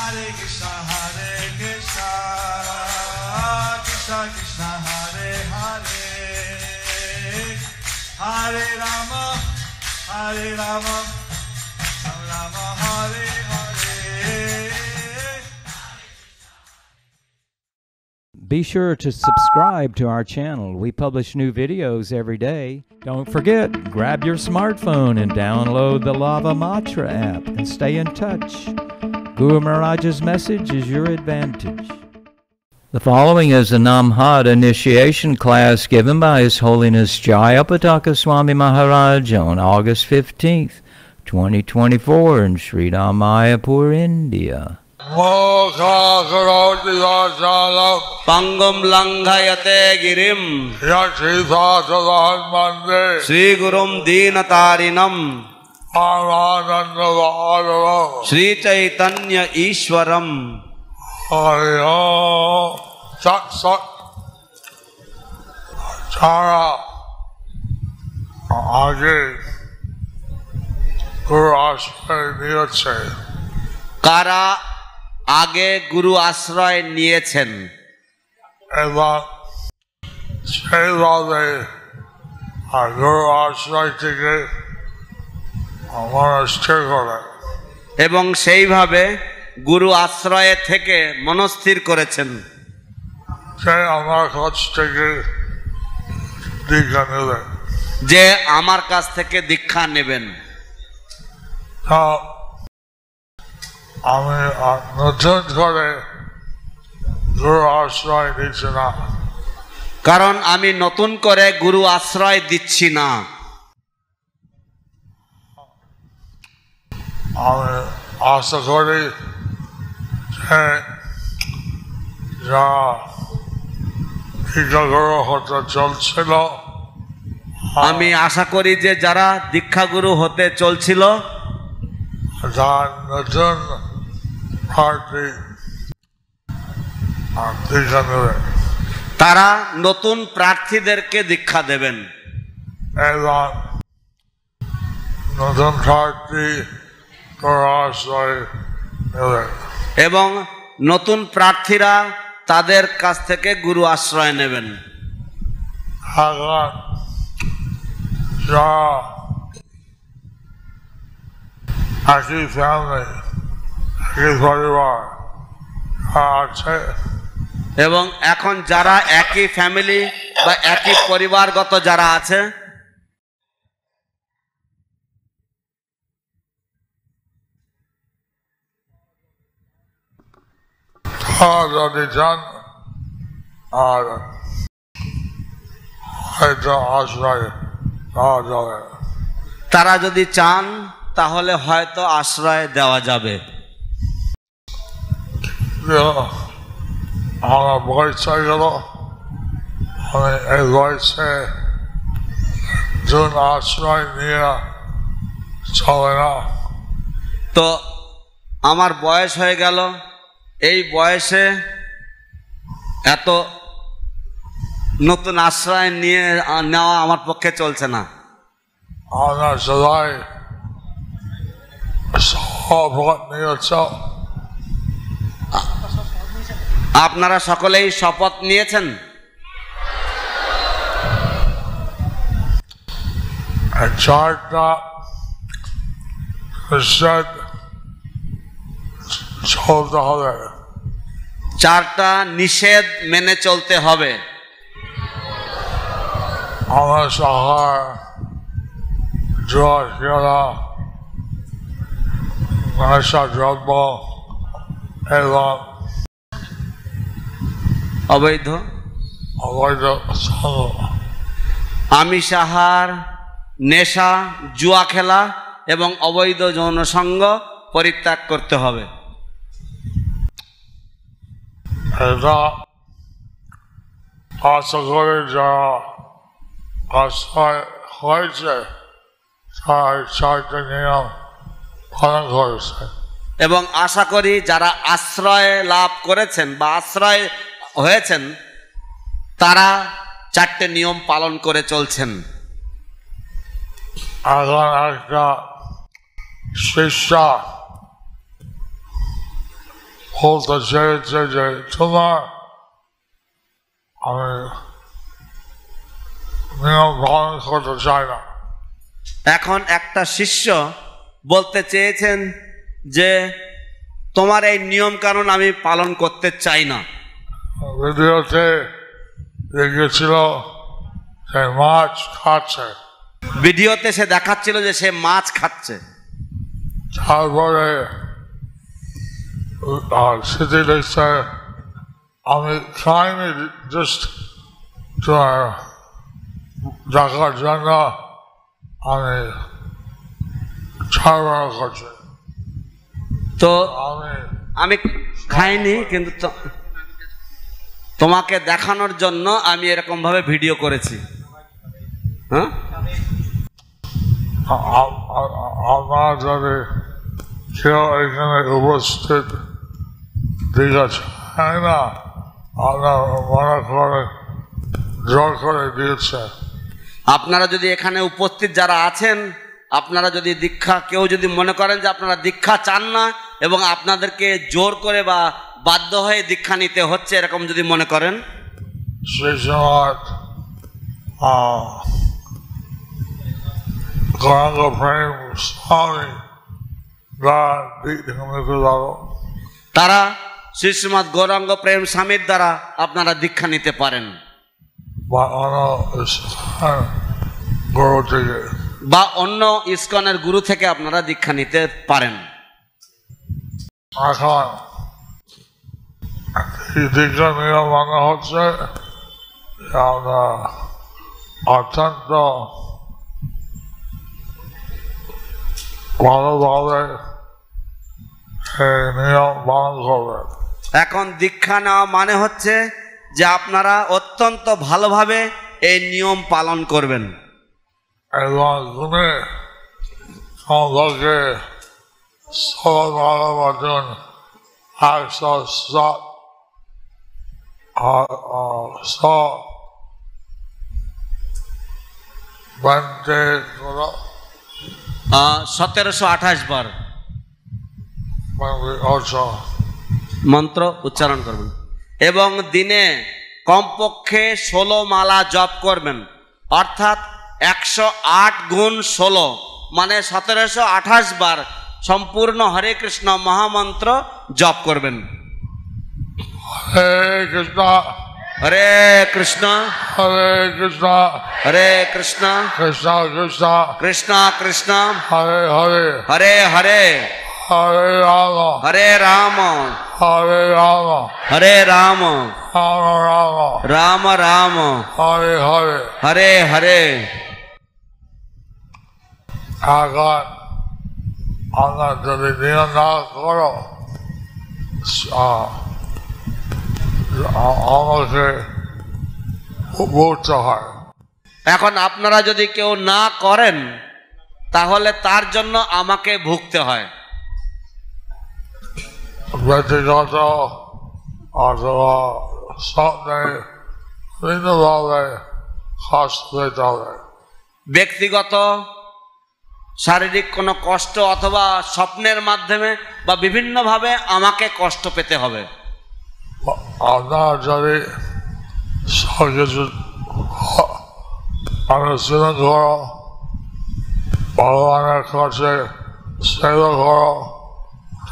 Hare Krishna Krishna Krishna Hare Hare Hare Rama Rama Hare Hare. Be sure to subscribe to our channel. We publish new videos every day. Don't forget, grab your smartphone and download the Lava Matra app and stay in touch. Guru Maharaj's message is your advantage. The following is a Namhad initiation class given by His Holiness Jayapataka Swami Maharaj on August 15th, 2024 in Sri Mayapur, India. Pangam langhayate girim Sri Gurum Dinatarinam Sri Chaitanya Ishwaram. Chara Age Guru Ashray Niyeche. Kara Age Guru Ashray Niyechen. Eva Shaiva Guru Ashray Tige Monastir Kore. এবং সেইভাবে গুরু আশ্রয়ে থেকে মনস্থির করেছেন যে আমার কাছ থেকে দীক্ষা নেবেন। আমি নতুন করে গুরু আশ্রয় দিচ্ছি না, কারণ আমি নতুন করে গুরু আশ্রয় দিচ্ছি না। আমি আশা করি যা দীক্ষাগুরু হতে চলছিল, আমি আশা করি যে যারা দীক্ষাগুরু হতে চলছিল তার নতুন প্রার্থী দীক্ষা নেবে, তারা নতুন প্রার্থীদেরকে দীক্ষা দেবেন এবং নতুন প্রার্থী আশ্রয় নেবে, এবং নতুন প্রার্থীরা তাদের কাছ থেকে গুরু আশ্রয় নেবেন। একই ফ্যামিলি একই পরিবার আছে, এবং এখন যারা একই ফ্যামিলি বা একই পরিবারগত যারা আছে, যদি চান আর হয়তো আশ্রয় পাওয়া যাবে, তারা যদি চান তাহলে হয়তো আশ্রয় দেওয়া যাবে। আমার বয়স হয়ে গেল, আমি এই বয়সে যোন আশ্রয় নিয়ে চলে না। তো আমার বয়স হয়ে গেল, এই বয়সে এত নতুন আশ্রয় নিয়ে নেওয়া আমার পক্ষে চলছে না। আমরা সবাই শপথ নিয়েছ, আপনারা সকলেই শপথ নিয়েছেন। চারটা চলতে হবে, চারটা নিষেধ মেনে চলতে হবে। আমার সাহার জুয়া খেলা, নেশা দ্রব্য এবং অবৈধ অবৈধ আমিষ আহার, নেশা, জুয়া খেলা এবং অবৈধ যৌন সঙ্গ পরিত্যাগ করতে হবে। এটা আশা করে যারা আশ্রয় হয়েছে তারা চারটে নিয়ম পালন করেছে, এবং আশা করি যারা আশ্রয় লাভ করেছেন বা আশ্রয় হয়েছেন তারা চারটে নিয়ম পালন করে চলছেন। এখন একটা শিষ্য বলতে চেয়েছে যে তোমার আমি নিয়ম পালন করতে চাই না। এখন একটা শিষ্য বলতে চেয়েছেন যে তোমার এই নিয়ম কানুন আমি পালন করতে চাই না। ভিডিওতে দেখেছিল সে মাছ খাচ্ছে, ভিডিওতে সে দেখাচ্ছিল যে সে মাছ খাচ্ছে। তারপরে সেটি দেখছে আমি খাইনি, জাস্ট দেখার জন্য আমি ছাড়া করছি। তো আমি আমি খাইনি, কিন্তু তোমাকে দেখানোর জন্য আমি এরকম ভাবে ভিডিও করেছি। হ্যাঁ, আমার যদি কেউ এখানে উপস্থিত দিকে চায় না, আপনার মনে করে জোর করে দিয়েছে। আপনারা যদি এখানে উপস্থিত যারা আছেন, আপনারা যদি দীক্ষা, কেউ যদি মনে করেন যে আপনারা দীক্ষা চান না এবং আপনাদেরকে জোর করে বা বাধ্য হয়ে দীক্ষা নিতে হচ্ছে, এরকম যদি মনে করেন, সেই সময় গৌরাঙ্গ প্রেম স্বামী তারা শ্রী শ্রীমৎ গৌরাঙ্গ প্রেম স্বামীর দ্বারা আপনারা দীক্ষা নিতে পারেন, বা অন্য ইস্কনের গুরু থেকে আপনারা দীক্ষা নিতে পারেন। এখন দীক্ষা নিয়ম মানা হচ্ছে আমরা অত্যন্ত ভালোভাবে নিয়ম পালন করবেন। এখন দীক্ষা নেওয়া মানে হচ্ছে যে আপনারা অত্যন্ত ভালোভাবে এই নিয়ম পালন করবেন এবং তুমি সম্পর্কে সর্বজন 1728 বার মন্ত্র উচ্চারণ করবেন এবং দিনে কমপক্ষে 16 মালা জপ করবেন, অর্থাৎ 108 গুণ 16 মানে 1728 বার সম্পূর্ণ হরে কৃষ্ণ মহামন্ত্র জপ করবেন। হরে কৃষ্ণ হরে কৃষ্ণ হরে কৃষ্ণ হরে কৃষ্ণ কৃষ্ণ কৃষ্ণ কৃষ্ণ কৃষ্ণ হরে হরে হরে হরে হরে রাম হরে রাম হরে রাম হরে রাম রাম রাম রাম রাম হরে হরে হরে হরে। এখন আমরা যদি নিয়ম না করো আমাকে বলতে হয়। এখন আপনারা যদি কেউ না করেন তাহলে তার জন্য আমাকে ভুগতে হয়। ব্যক্তিগত অথবা স্বপ্নে বিভিন্নভাবে কষ্ট পেতে হবে। ব্যক্তিগত শারীরিক কোনো কষ্ট অথবা স্বপ্নের মাধ্যমে বা বিভিন্নভাবে আমাকে কষ্ট পেতে হবে। আপনার যদি সব কিছু অনুশীলন করো, ভগবানের কাছে সেবা করো,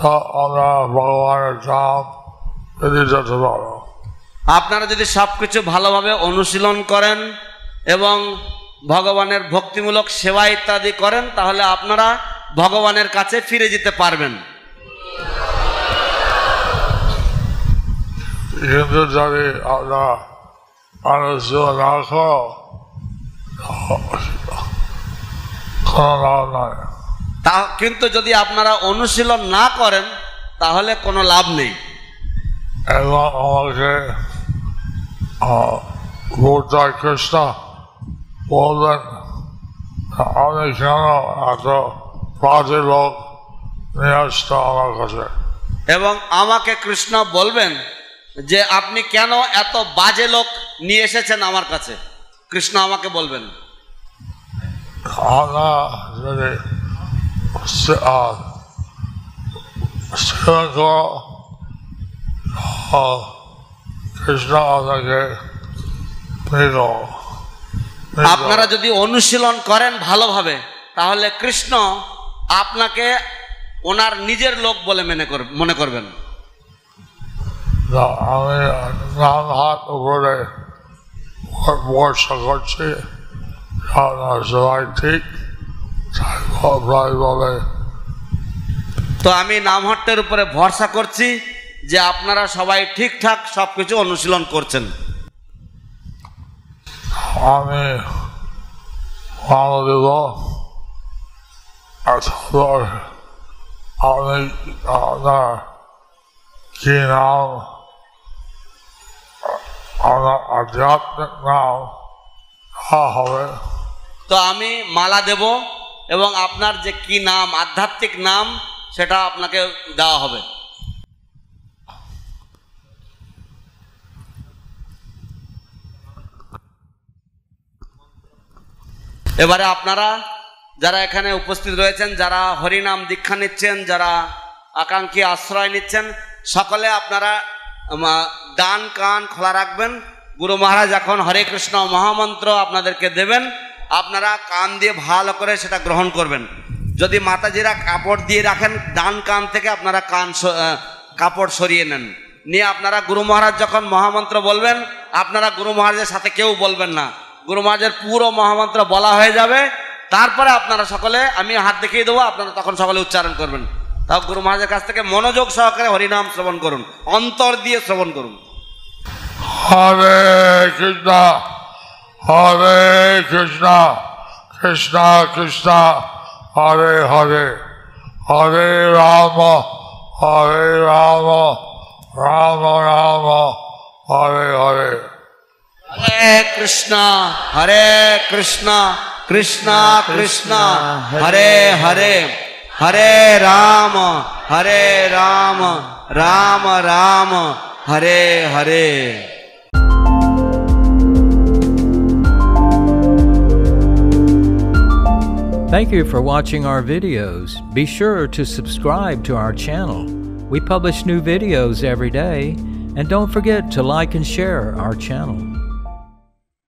তা আমরা ভগবানের নাম পেতে যেতে পারো। আপনারা যদি সবকিছু ভালোভাবে অনুশীলন করেন এবং ভগবানের ভক্তিমূলক সেবা ইত্যাদি করেন তাহলে আপনারা ভগবানের কাছে ফিরে যেতে পারবেন। কিন্তু যদি আমরা অনুশীলন না করো কোনো লাভ নাই। কিন্তু যদি আপনারা অনুশীলন না করেন তাহলে কোনো লাভ নেই। এবং আমাকে গৌরাঙ্গ কৃষ্ণ বলবেন আমি কেন এত বাজে লোক নিয়ে আসতো আমার কাছে, এবং আমাকে কৃষ্ণ বলবেন যে আপনি কেন এত বাজে লোক নিয়ে এসেছেন আমার কাছে, কৃষ্ণ আমাকে বলবেন। আমরা যদি সেবা করো কৃষ্ণ আপনাকে মৃত আপনারা যদি অনুশীলন করেন ভালোভাবে তাহলে কৃষ্ণ আপনাকে ওনার নিজের লোক বলে মনে করবেন। আমি ডান হাত উপরে বর্ষা করছি, সবাই ঠিক প্রায় বলে। তো আমি নামহট্টের উপরে ভরসা করছি যে আপনারা সবাই ঠিকঠাক সবকিছু অনুশীলন করছেন। আমি মানব আমি আপনার কি নাম, আপনার আধ্যাত্মিক নাম হবে? তো আমি মালা দেব এবং আপনার যে কি নাম, আধ্যাত্মিক নাম, সেটা আপনাকে দেওয়া হবে। এবারে আপনারা যারা এখানে উপস্থিত রয়েছেন, যারা হরিনাম দীক্ষা নিচ্ছেন, যারা আকাঙ্ক্ষী আশ্রয় নিচ্ছেন, সকলে আপনারা ডান কান খোলা রাখবেন। গুরু মহারাজ এখন হরে কৃষ্ণ মহামন্ত্র আপনাদেরকে দেবেন, আপনারা কান দিয়ে ভালো করে সেটা গ্রহণ করবেন। যদি মাতাজিরা কাপড় দিয়ে রাখেন, ডান কান থেকে আপনারা কাপড় সরিয়ে নেন, নিয়ে আপনারা গুরু মহারাজ যখন মহামন্ত্র বলবেন, আপনারা গুরু মহারাজের সাথে কেউ বলবেন না, গুরু মহারাজের পুরো মহামন্ত্র বলা হয়ে যাবে, তারপরে আপনারা সকলে, আমি হাত দেখিয়ে দেবো, আপনারা তখন সকলে উচ্চারণ করবেন। তাও গুরু মহারাজের কাছ থেকে মনোযোগ সহকারে হরিনাম শ্রবণ করুন, অন্তর দিয়ে শ্রবণ করুন। হরে কৃষ্ণ হরে কৃষ্ণ কৃষ্ণ কৃষ্ণ হরে হরে, হরে রাম রাম রাম হরে হরে। হরে কৃষ্ণ কৃষ্ণ কৃষ্ণ হরে হরে, হরে Ram Ram Ram Hare Hare. Thank you for watching our videos. Be sure to subscribe to our channel. We publish new videos every day, and don't forget to like and share our channel.